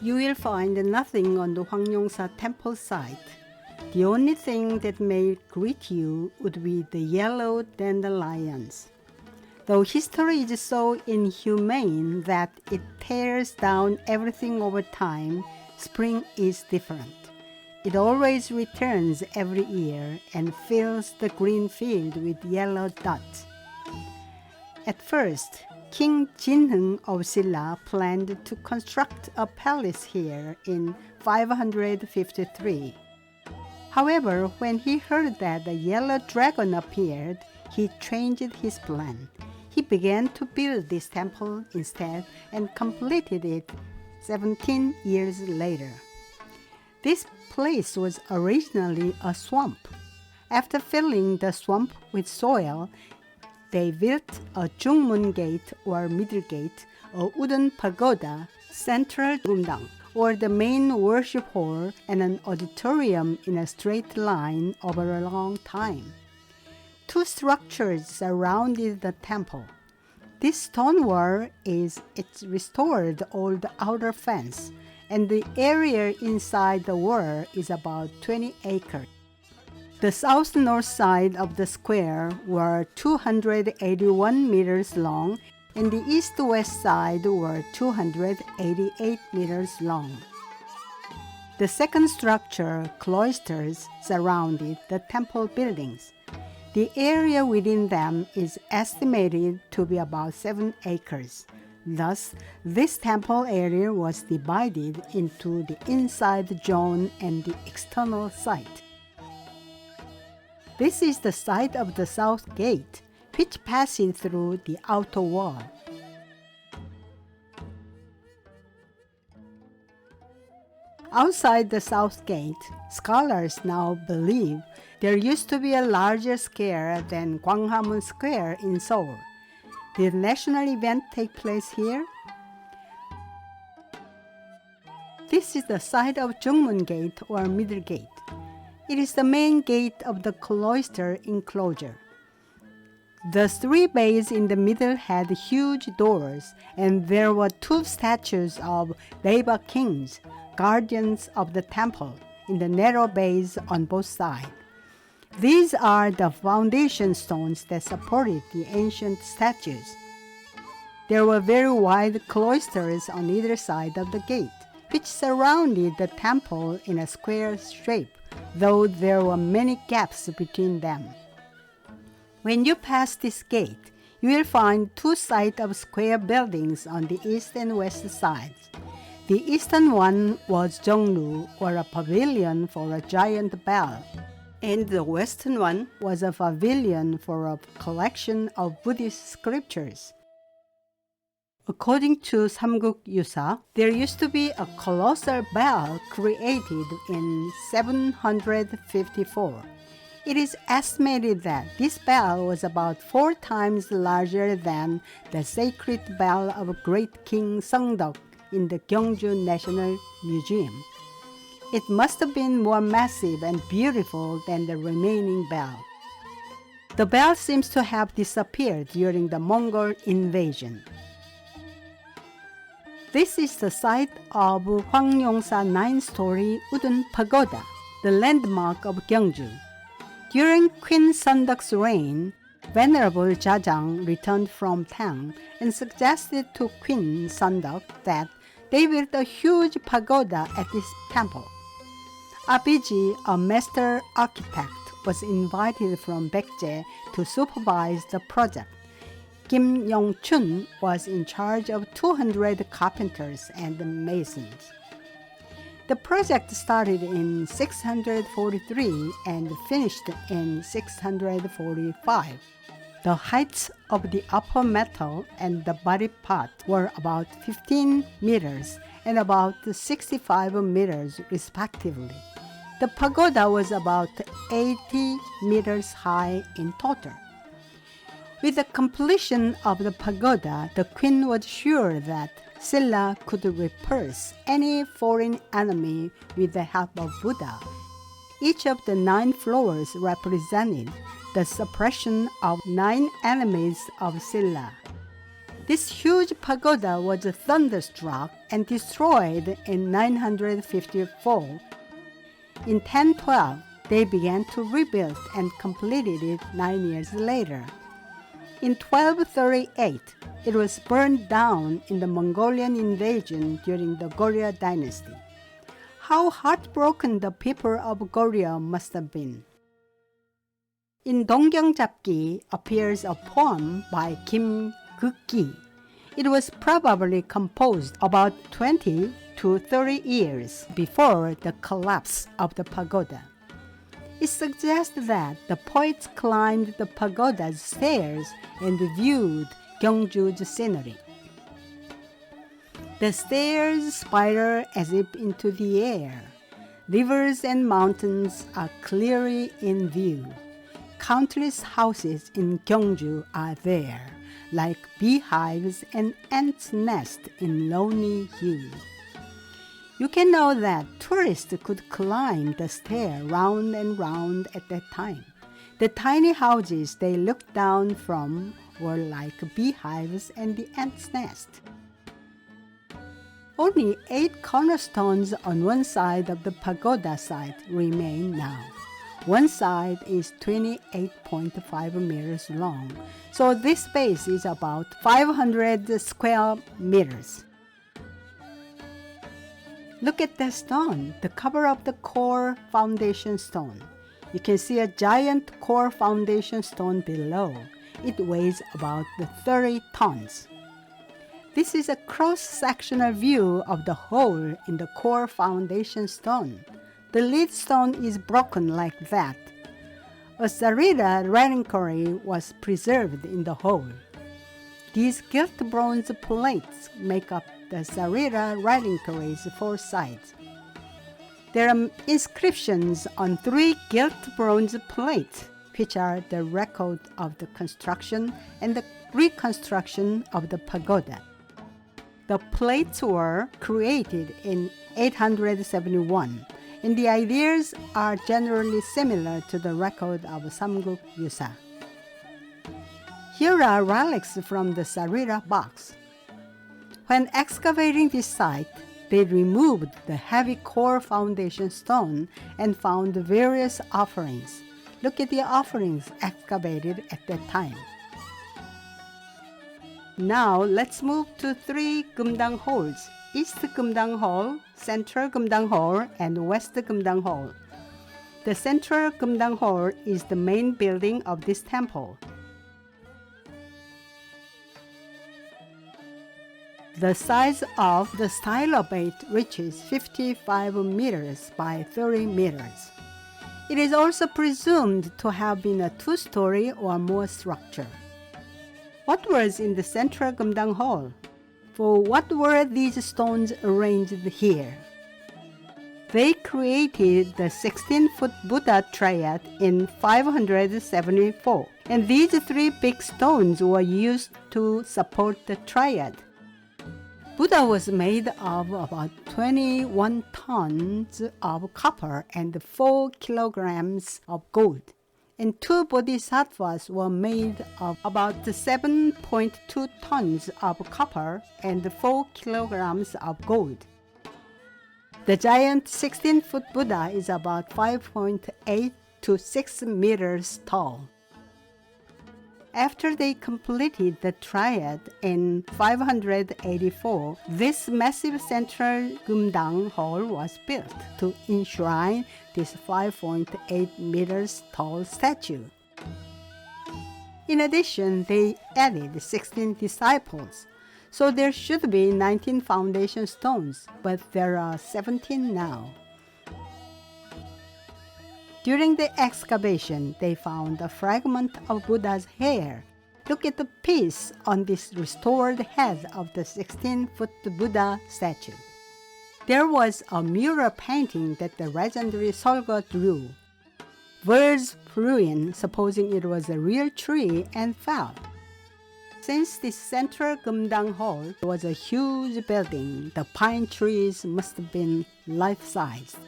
You will find nothing on the Hwangnyongsa Temple site. The only thing that may greet you would be the yellow dandelions. Though history is so inhumane that it tears down everything over time, spring is different. It always returns every year and fills the green field with yellow dots. At first, King Jinhung of Silla planned to construct a palace here in 553. However, when he heard that the yellow dragon appeared, he changed his plan. He began to build this temple instead and completed it 17 years later. This place was originally a swamp. After filling the swamp with soil, they built a Jungmun gate or middle gate, a wooden pagoda, central rumdang, or the main worship hall, and an auditorium in a straight line over a long time. Two structures surrounded the temple. This stone wall is its restored old outer fence, and the area inside the wall is about 20 acres. The south-north side of the square were 281 meters long, and the east-west side were 288 meters long. The second structure, cloisters, surrounded the temple buildings. The area within them is estimated to be about 7 acres. Thus, this temple area was divided into the inside zone and the external site. This is the site of the south gate, which passes through the outer wall. Outside the south gate, scholars now believe there used to be a larger square than Gwanghwamun Square in Seoul. Did a national event take place here? This is the site of Jungmun Gate or Middle Gate. It is the main gate of the cloister enclosure. The three bays in the middle had huge doors, and there were two statues of Leva kings, guardians of the temple, in the narrow bays on both sides. These are the foundation stones that supported the ancient statues. There were very wide cloisters on either side of the gate, which surrounded the temple in a square shape, though there were many gaps between them. When you pass this gate, you will find two sets of square buildings on the east and west sides. The eastern one was Jongru, or a pavilion for a giant bell, and the western one was a pavilion for a collection of Buddhist scriptures. According to Samguk Yusa, there used to be a colossal bell created in 754. It is estimated that this bell was about 4 times larger than the sacred bell of great King Seongdeok in the Gyeongju National Museum. It must have been more massive and beautiful than the remaining bell. The bell seems to have disappeared during the Mongol invasion. This is the site of Hwangnyongsa Nine-story Wooden Pagoda, the landmark of Gyeongju. During Queen Seongdeok's reign, Venerable Jajang returned from town and suggested to Queen Seongdeok that they built a huge pagoda at this temple. Abiji, a master architect, was invited from Baekje to supervise the project. Kim Yong-chun was in charge of 200 carpenters and masons. The project started in 643 and finished in 645. The heights of the upper metal and the body part were about 15 meters and about 65 meters respectively. The pagoda was about 80 meters high in total. With the completion of the pagoda, the queen was sure that Silla could repulse any foreign enemy with the help of Buddha. Each of the 9 floors represented the suppression of 9 enemies of Silla. This huge pagoda was thunderstruck and destroyed in 954. In 1012, they began to rebuild and completed it 9 years later. In 1238, it was burned down in the Mongolian invasion during the Goryeo dynasty. How heartbroken the people of Goryeo must have been. In Donggyeongjapgi appears a poem by Kim Guk-gi. It was probably composed about 20 to 30 years before the collapse of the pagoda. It suggests that the poets climbed the pagoda's stairs and viewed Gyeongju's scenery. The stairs spiral as if into the air. Rivers and mountains are clearly in view. Countless houses in Gyeongju are there, like beehives and ants' nests in lonely hue. You can know that tourists could climb the stair round and round at that time. The tiny houses they looked down from were like beehives and the ant's nest. Only 8 cornerstones on one side of the pagoda site remain now. One side is 28.5 meters long, so this space is about 500 square meters. Look at the stone, the cover of the core foundation stone. You can see a giant core foundation stone below. It weighs about 30 tons. This is a cross-sectional view of the hole in the core foundation stone. The lead stone is broken like that. A Sarira reliquary was preserved in the hole. These gilt bronze plates make up the Sarira reliquary's 4 sides. There are inscriptions on 3 gilt bronze plates, which are the record of the construction and the reconstruction of the pagoda. The plates were created in 871, and the ideas are generally similar to the record of Samguk Yusa. Here are relics from the Sarira box. When excavating this site, they removed the heavy core foundation stone and found various offerings. Look at the offerings excavated at that time. Now let's move to 3 Geumdang halls: East Geumdang Hall, Central Geumdang Hall, and West Geumdang Hall. The Central Geumdang Hall is the main building of this temple. The size of the stylobate reaches 55 meters by 30 meters. It is also presumed to have been a 2-story or more structure. What was in the Central Geumdang Hall? For what were these stones arranged here? They created the 16-foot Buddha triad in 574, and these 3 big stones were used to support the triad. Buddha was made of about 21 tons of copper and 4 kilograms of gold, and 2 bodhisattvas were made of about 7.2 tons of copper and 4 kilograms of gold. The giant 16-foot Buddha is about 5.8 to 6 meters tall. After they completed the triad in 584, this massive central Geumdang Hall was built to enshrine this 5.8 meters tall statue. In addition, they added 16 disciples, so there should be 19 foundation stones, but there are 17 now. During the excavation, they found a fragment of Buddha's hair. Look at the piece on this restored head of the 16-foot Buddha statue. There was a mural painting that the legendary Solga drew. Birds flew in, supposing it was a real tree, and fell. Since the central Geumdang Hall was a huge building, the pine trees must have been life-sized.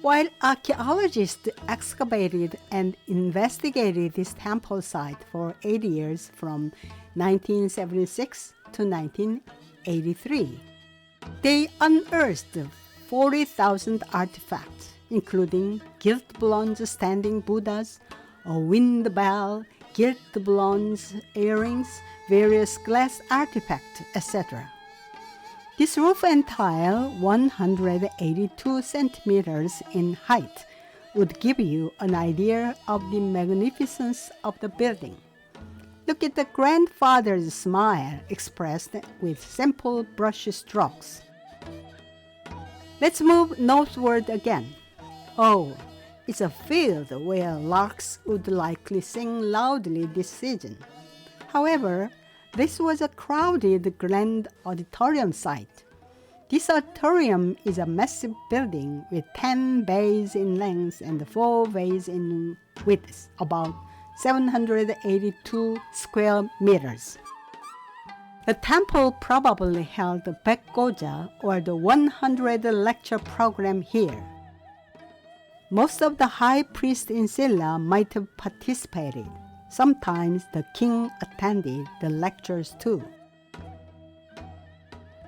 While archaeologists excavated and investigated this temple site for 8 years from 1976 to 1983, They unearthed 40,000 artifacts, including gilt bronze standing Buddhas, a wind bell, gilt bronze earrings, various glass artifacts, etc. This roof and tile, 182 centimeters in height, would give you an idea of the magnificence of the building. Look at the grandfather's smile expressed with simple brush strokes. Let's move northward again. Oh, it's a field where larks would likely sing loudly this season. However, this was a crowded grand auditorium site. This auditorium is a massive building with 10 bays in length and 4 bays in width, about 782 square meters. The temple probably held the pagoda or the 100 lecture program here. Most of the high priests in Silla might have participated. Sometimes the king attended the lectures too.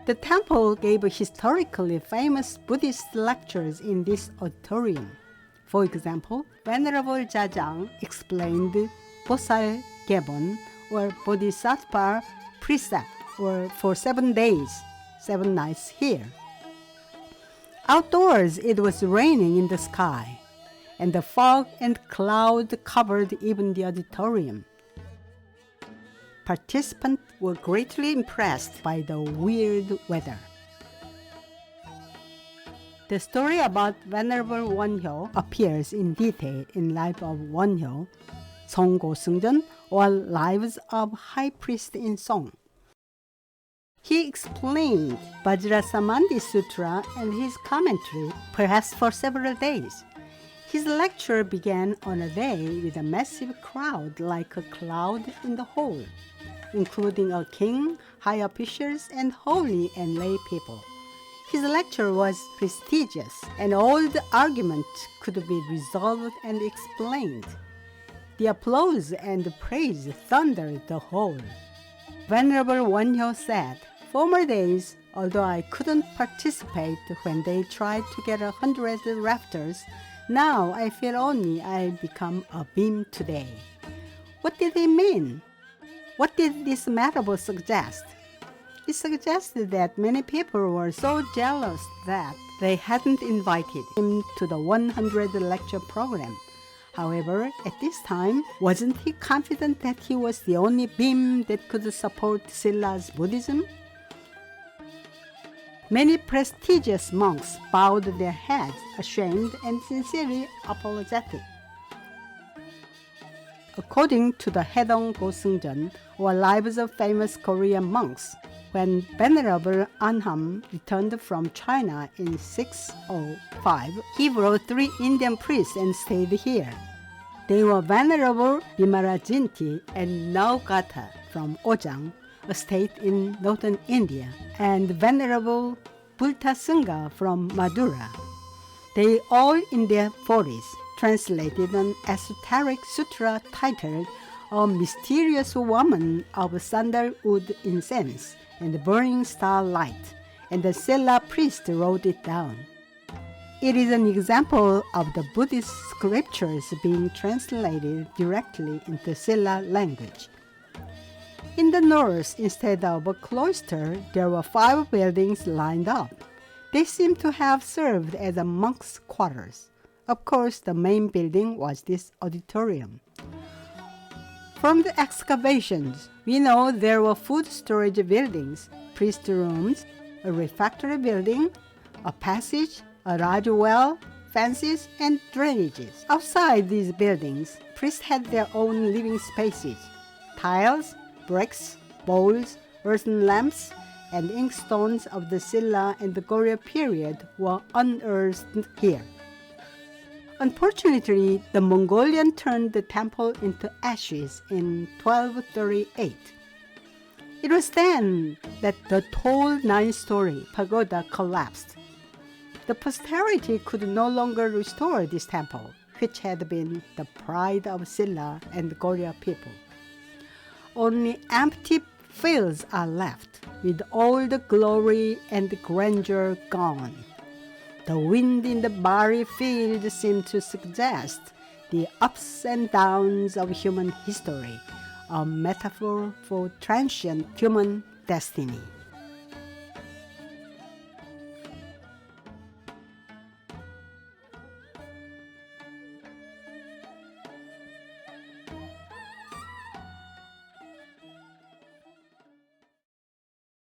The temple gave historically famous Buddhist lectures in this auditorium. For example, Venerable Jajang explained Bosal Gebon or Bodhisattva precept for 7 days, 7 nights here. Outdoors, it was raining in the sky, and the fog and cloud covered even the auditorium. Participants were greatly impressed by the weird weather. The story about Venerable Wonhyo appears in detail in Life of Wonhyo, Songgo Seungjeon, or Lives of High Priest in Song. He explained Vajrasamandhi Sutra and his commentary, perhaps for several days. His lecture began on a day with a massive crowd like a cloud in the hall, including a king, high officials, and holy and lay people. His lecture was prestigious, and all the arguments could be resolved and explained. The applause and praise thundered the hall. Venerable Wonhyo said, "Former days, although I couldn't participate when they tried to get 100 rafters, now I feel only I become a beam today." What did he mean? What did this metaphor suggest? It suggested that many people were so jealous that they hadn't invited him to the 100 lecture program. However, at this time, wasn't he confident that he was the only beam that could support Silla's Buddhism? Many prestigious monks bowed their heads, ashamed and sincerely apologetic. According to the Haedong Go-seungjeon, or Lives of Famous Korean Monks, when Venerable Anham returned from China in 605, he brought 3 Indian priests and stayed here. They were Venerable Vimarajinti and Naugata from Ojang, a state in northern India, and Venerable Bultasungha from Madura. They all in their 40s translated an esoteric sutra titled A Mysterious Woman of Sandalwood Incense and Burning Star Light, and the Silla priest wrote it down. It is an example of the Buddhist scriptures being translated directly into Silla language. In the north, instead of a cloister, there were 5 buildings lined up. They seem to have served as a monk's quarters. Of course, the main building was this auditorium. From the excavations, we know there were food storage buildings, priest rooms, a refectory building, a passage, a Raj well, fences, and drainages. Outside these buildings, priests had their own living spaces. Tiles, bricks, bowls, earthen lamps, and inkstones of the Silla and the Goryeo period were unearthed here. Unfortunately, the Mongolian turned the temple into ashes in 1238. It was then that the tall 9-story pagoda collapsed. The posterity could no longer restore this temple, which had been the pride of Silla and Goryeo people. Only empty fields are left. with all the glory and grandeur gone. The wind in the barren field seemed to suggest the ups and downs of human history, a metaphor for transient human destiny.